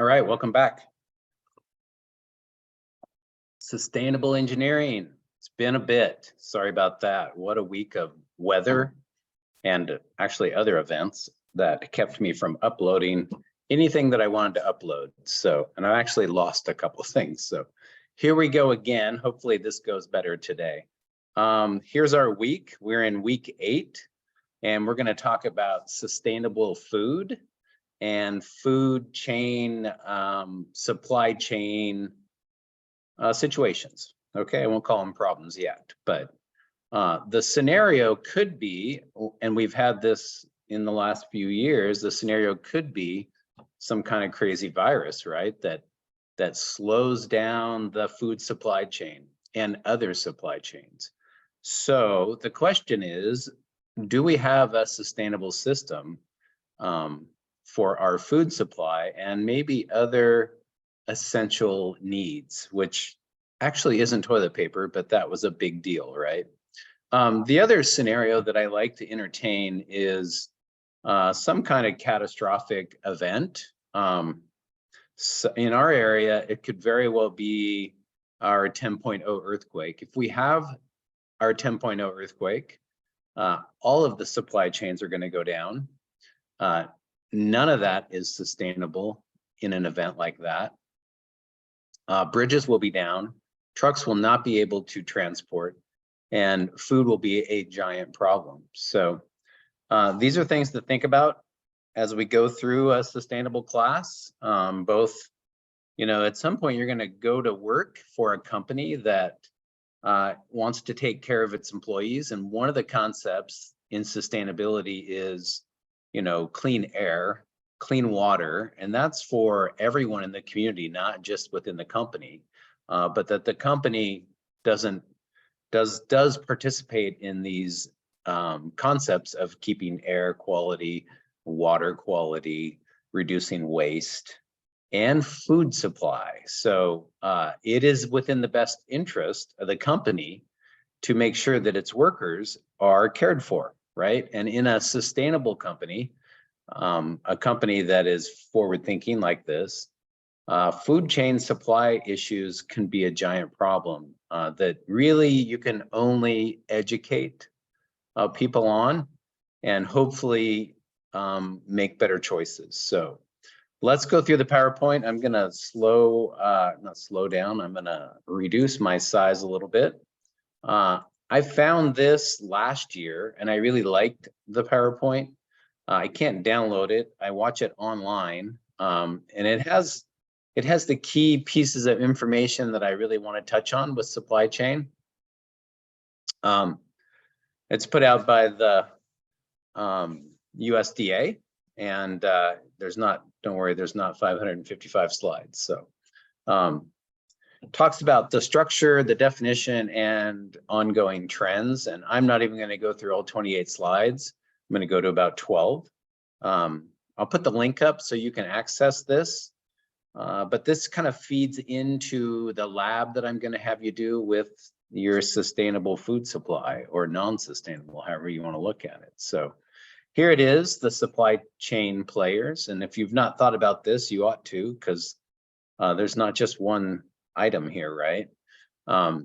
All right, welcome back. Sustainable engineering. It's been a bit. Sorry about that. What a week of weather and actually other events that kept me from uploading anything that I wanted to upload. So, and I actually lost a couple of things. So here we go again. Hopefully this goes better today. Here's our week. We're in week 8, and we're going to talk about sustainable food and food chain, supply chain situations. Okay, I won't call them problems yet, but the scenario could be, and we've had this in the last few years, the scenario could be some kind of crazy virus, right? That slows down the food supply chain and other supply chains. So the question is, do we have a sustainable system for our food supply and maybe other essential needs, which actually isn't toilet paper, but that was a big deal, right? The other scenario that I like to entertain is some kind of catastrophic event. So in our area, it could very well be our 10.0 earthquake. If we have our 10.0 earthquake, all of the supply chains are going to go down. None of that is sustainable in an event like that. Bridges will be down, trucks will not be able to transport, and food will be a giant problem. So these are things to think about as we go through a sustainable class. Both, at some point you're going to go to work for a company that wants to take care of its employees. And one of the concepts in sustainability is, clean air, clean water, and that's for everyone in the community, not just within the company, but that the company does participate in these concepts of keeping air quality, water quality, reducing waste, and food supply. So it is within the best interest of the company to make sure that its workers are cared for, right? And in a sustainable company, a company that is forward thinking like this, food chain supply issues can be a giant problem that really you can only educate people on and hopefully make better choices. So let's go through the PowerPoint. I'm gonna not slow down, I'm gonna reduce my size a little bit. I found this last year and I really liked the PowerPoint. I can't download it, I watch it online, and it has the key pieces of information that I really want to touch on with supply chain. It's put out by the USDA, and don't worry, there's not 555 slides. So talks about the structure, the definition, and ongoing trends. And I'm not even going to go through all 28 slides. I'm going to go to about 12. I'll put the link up so you can access this. But this kind of feeds into the lab that I'm going to have you do with your sustainable food supply, or non-sustainable, however you want to look at it. So here it is, the supply chain players. And if you've not thought about this, you ought to, because there's not just one item here, right?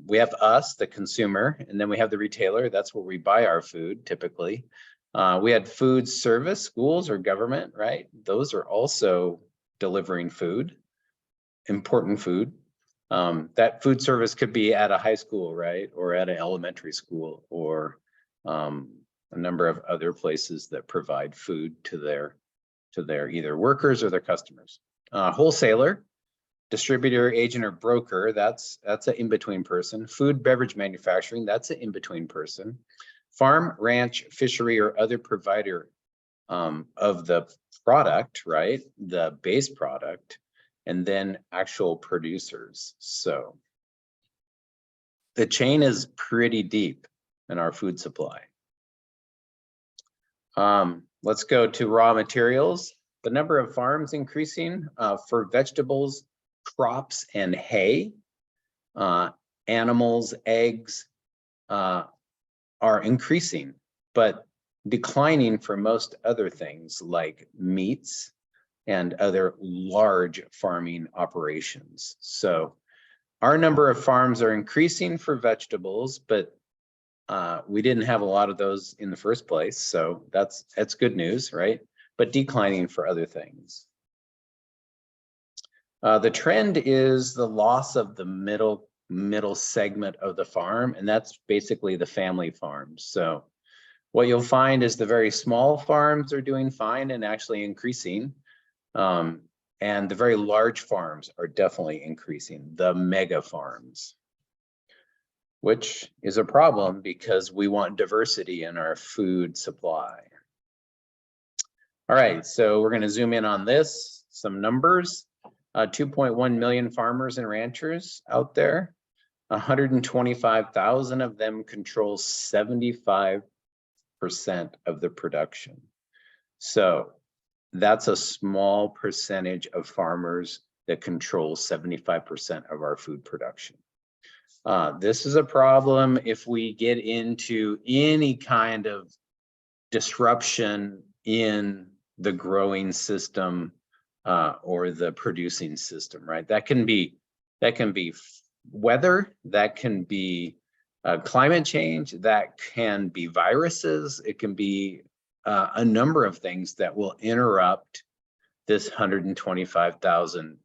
We have us, the consumer, and then we have the retailer. That's where we buy our food typically. We had food service, schools or government, right? Those are also delivering food, important food. That food service could be at a high school, right? Or at an elementary school, or a number of other places that provide food to their either workers or their customers. Wholesaler, distributor, agent, or broker, that's an in-between person. Food, beverage manufacturing, that's an in-between person. Farm, ranch, fishery, or other provider of the product, right? The base product, and then actual producers. So the chain is pretty deep in our food supply. Let's go to raw materials. The number of farms increasing for vegetables, crops, and hay. Animals, eggs are increasing, but declining for most other things like meats, and other large farming operations. So our number of farms are increasing for vegetables, but we didn't have a lot of those in the first place. So that's good news, right? But declining for other things. The trend is the loss of the middle segment of the farm, and that's basically the family farms. So what you'll find is the very small farms are doing fine and actually increasing. And the very large farms are definitely increasing, the mega farms, which is a problem because we want diversity in our food supply. All right, so we're going to zoom in on this, some numbers. 2.1 million farmers and ranchers out there. 125,000 of them control 75% of the production. So that's a small percentage of farmers that control 75% of our food production. This is a problem if we get into any kind of disruption in the growing system or the producing system, right? That can be weather, that can be climate change, that can be viruses, it can be a number of things that will interrupt this 125,000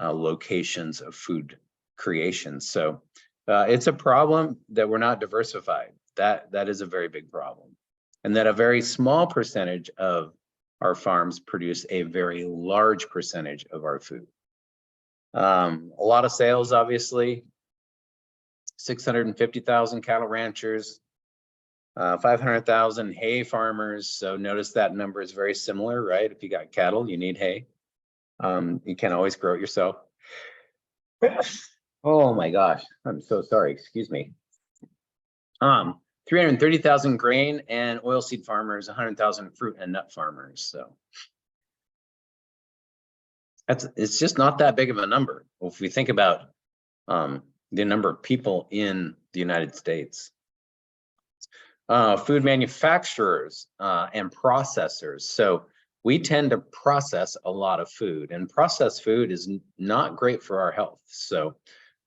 locations of food creation. So it's a problem that we're not diversified. That is a very big problem. And that a very small percentage of our farms produce a very large percentage of our food. A lot of sales, obviously. 650,000 cattle ranchers, 500,000 hay farmers. So notice that number is very similar, right? If you got cattle, you need hay. You can't always grow it yourself. Oh my gosh, I'm so sorry, excuse me. 330,000 grain and oilseed farmers, 100,000 fruit and nut farmers. So it's just not that big of a number. If we think about the number of people in the United States. Food manufacturers and processors. So we tend to process a lot of food, and processed food is not great for our health. So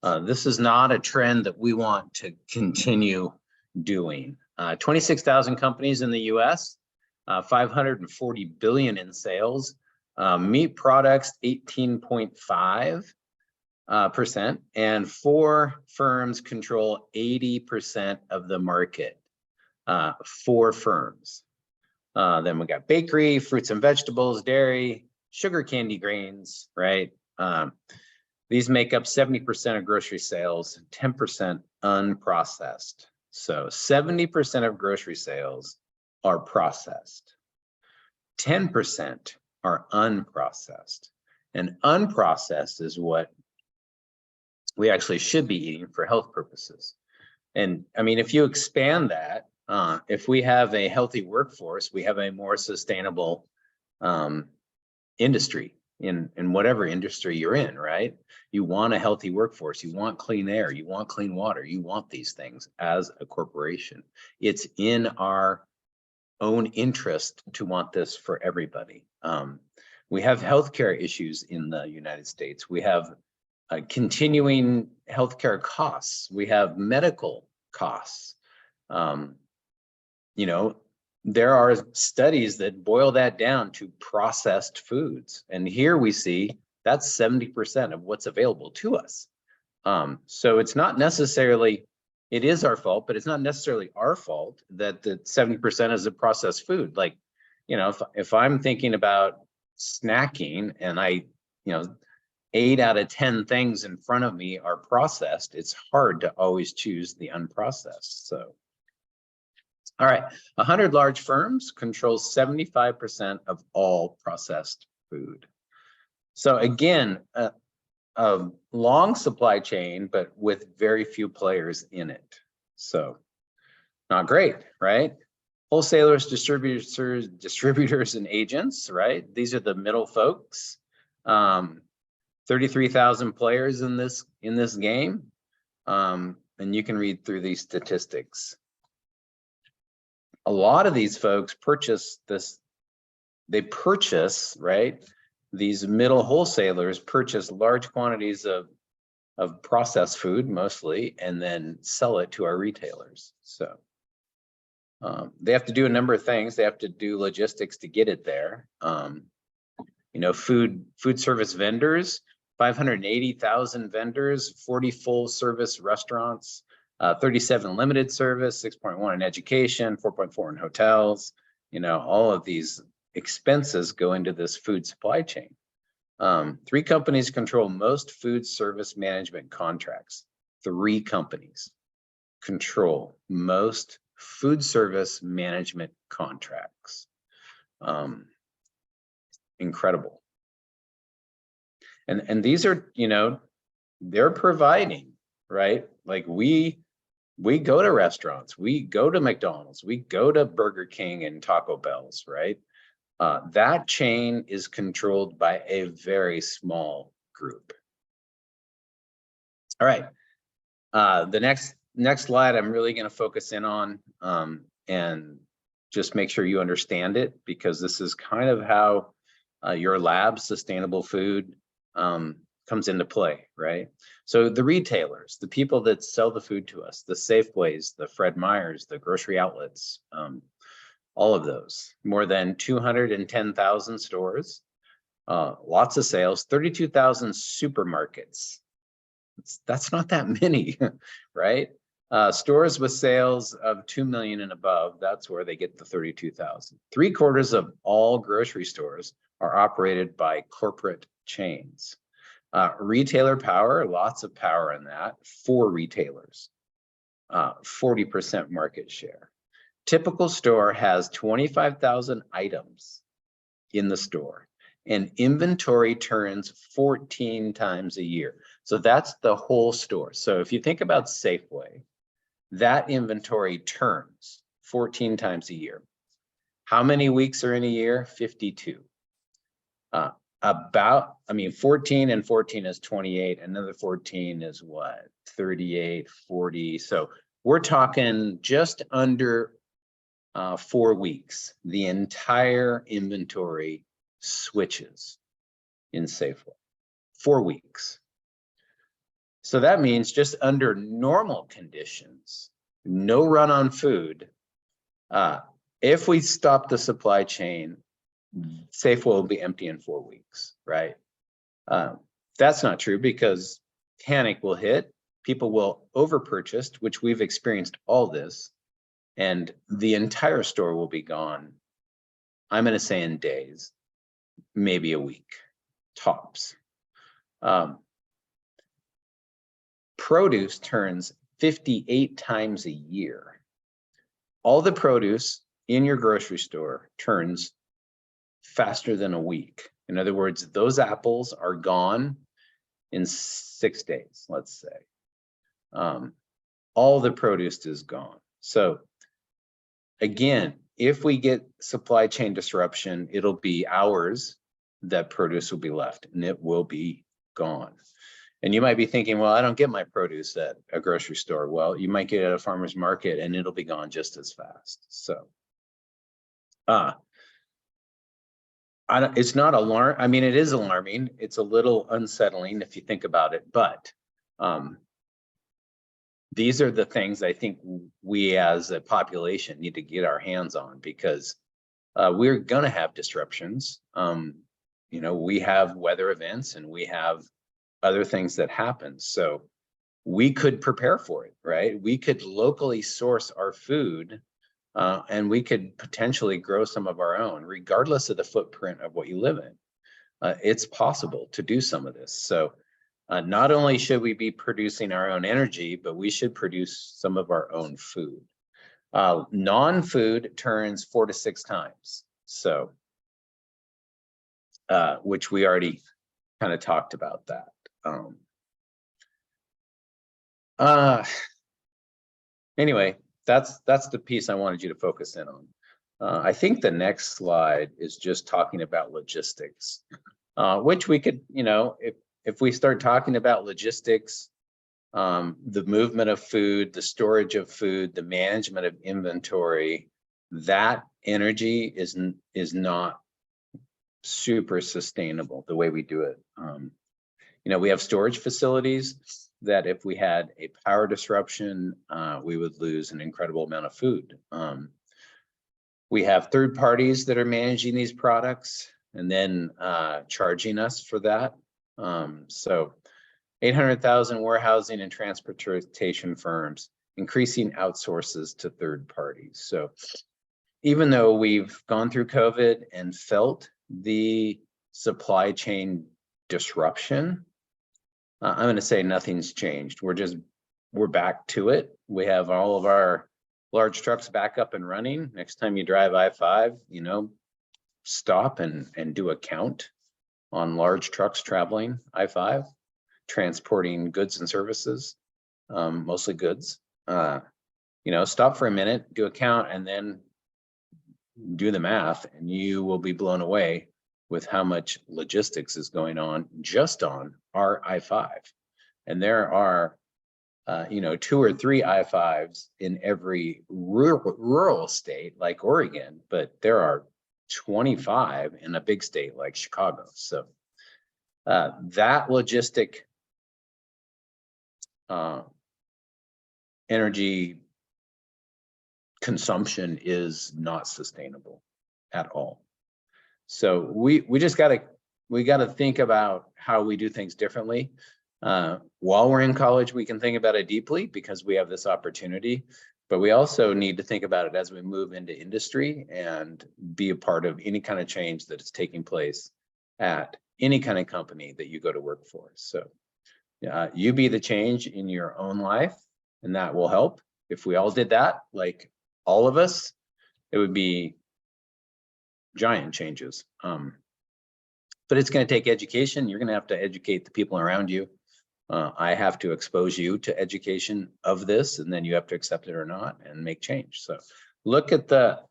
this is not a trend that we want to continue doing. 26,000 companies in the US, 540 billion in sales. Meat products, 18.5%, and 4 firms control 80% of the market. 4 firms. Then we got bakery, fruits and vegetables, dairy, sugar candy grains, right? These make up 70% of grocery sales, 10% unprocessed. So 70% of grocery sales are processed. 10% are unprocessed. And unprocessed is what we actually should be eating for health purposes. And I mean, if you expand that, if we have a healthy workforce, we have a more sustainable industry in whatever industry you're in, right? You want a healthy workforce, you want clean air, you want clean water, you want these things as a corporation. It's in our own interest to want this for everybody. We have healthcare issues in the United States. We have continuing healthcare costs. We have medical costs. You know, there are studies that boil that down to processed foods. And here we see that's 70% of what's available to us. So it's not necessarily, it is our fault, but it's not necessarily our fault that the 70% is a processed food. Like, you know, if I'm thinking about snacking and 8 out of 10 things in front of me are processed, it's hard to always choose the unprocessed. So, all right, 100 large firms control 75% of all processed food. So again, a long supply chain, but with very few players in it. So not great, right? Wholesalers, distributors, and agents, right? These are the middle folks. 33,000 players in this game, and you can read through these statistics. A lot of these folks purchase this. They purchase, right, these middle wholesalers purchase large quantities of processed food mostly, and then sell it to our retailers. So they have to do a number of things. They have to do logistics to get it there. You know, food service vendors, 580,000 vendors, 40 full service restaurants, 37 limited service, 6.1 in education, 4.4 in hotels. You know, all of these expenses go into this food supply chain. 3 companies control most food service management contracts. 3 companies control most food service management contracts. Incredible. And these are, you know, they're providing, right? Like we go to restaurants, we go to McDonald's, we go to Burger King and Taco Bell's, right? That chain is controlled by a very small group. All right. The next slide I'm really going to focus in on and just make sure you understand it, because this is kind of how your lab sustainable food comes into play, right? So the retailers, the people that sell the food to us, the Safeways, the Fred Meyers, the grocery outlets, all of those, more than 210,000 stores, lots of sales, 32,000 supermarkets. That's not that many, right? Stores with sales of 2 million and above, that's where they get the 32,000. 3/4 of all grocery stores are operated by corporate chains. Retailer power, lots of power in that, 4 retailers, 40% market share. Typical store has 25,000 items in the store, and inventory turns 14 times a year. So that's the whole store. So if you think about Safeway, that inventory turns 14 times a year. How many weeks are in a year? 52. 14 and 14 is 28. Another 14 is what? 38, 40. So we're talking just under 4 weeks. The entire inventory switches in Safeway. 4 weeks. So that means just under normal conditions, no run on food. If we stop the supply chain, Safeway will be empty in 4 weeks, right? That's not true, because panic will hit. People will overpurchase, which we've experienced all this, and the entire store will be gone. I'm going to say in days, maybe a week, tops. Produce turns 58 times a year. All the produce in your grocery store turns faster than a week. In other words, those apples are gone in 6 days, let's say. All the produce is gone. So again, if we get supply chain disruption, it'll be hours that produce will be left, and it will be gone. And you might be thinking, well, I don't get my produce at a grocery store. Well, you might get it at a farmer's market, and it'll be gone just as fast. So it's not alarm. I mean, it is alarming. It's a little unsettling if you think about it, but these are the things I think we as a population need to get our hands on, because we're going to have disruptions. You know, we have weather events and we have other things that happen. So we could prepare for it, right? We could locally source our food and we could potentially grow some of our own, regardless of the footprint of what you live in. It's possible to do some of this. So not only should we be producing our own energy, but we should produce some of our own food. Non-food turns 4 to 6 times. So, which we already kind of talked about that. Anyway, that's the piece I wanted you to focus in on. I think the next slide is just talking about logistics, which we could, you know, if we start talking about logistics, the movement of food, the storage of food, the management of inventory, that energy is not super sustainable the way we do it. You know, we have storage facilities that if we had a power disruption, we would lose an incredible amount of food. We have third parties that are managing these products and then charging us for that. So 800,000 warehousing and transportation firms, increasing outsources to third parties. So even though we've gone through COVID and felt the supply chain disruption, I'm going to say nothing's changed. We're back to it. We have all of our large trucks back up and running. Next time you drive I-5, you know, stop and do a count on large trucks traveling I-5, transporting goods and services, mostly goods. You know, stop for a minute, do a count, and then do the math, and you will be blown away with how much logistics is going on just on our I-5. And there are, you know, 2 or 3 I-5s in every rural state like Oregon, but there are 25 in a big state like Chicago. So that logistic energy consumption is not sustainable at all. So we gotta think about how we do things differently. While we're in college, we can think about it deeply because we have this opportunity, but we also need to think about it as we move into industry and be a part of any kind of change that is taking place at any kind of company that you go to work for. So you be the change in your own life, and that will help. If we all did that, like all of us, it would be giant changes. But it's going to take education. You're going to have to educate the people around you. I have to expose you to education of this, and then you have to accept it or not and make change. So look at the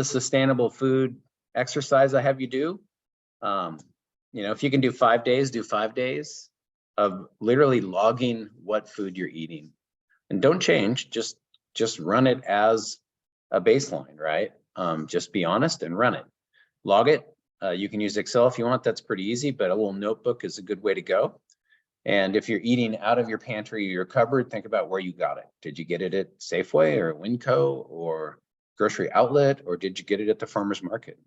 sustainable food exercise I have you do. You know, if you can do 5 days, do 5 days of literally logging what food you're eating, and don't change. Just run it as a baseline, right? Just be honest and run it. Log it. You can use Excel if you want. That's pretty easy, but a little notebook is a good way to go. And if you're eating out of your pantry or your cupboard, think about where you got it. Did you get it at Safeway or Winco or grocery outlet, or did you get it at the farmer's market?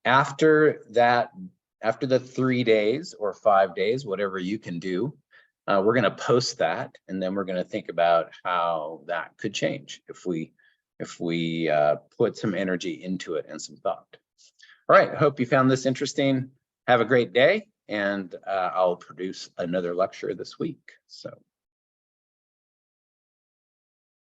After the 3 days or 5 days, whatever you can do, we're going to post that, and then we're going to think about how that could change if we put some energy into it and some thought. All right, I hope you found this interesting. Have a great day, and I'll produce another lecture this week. So.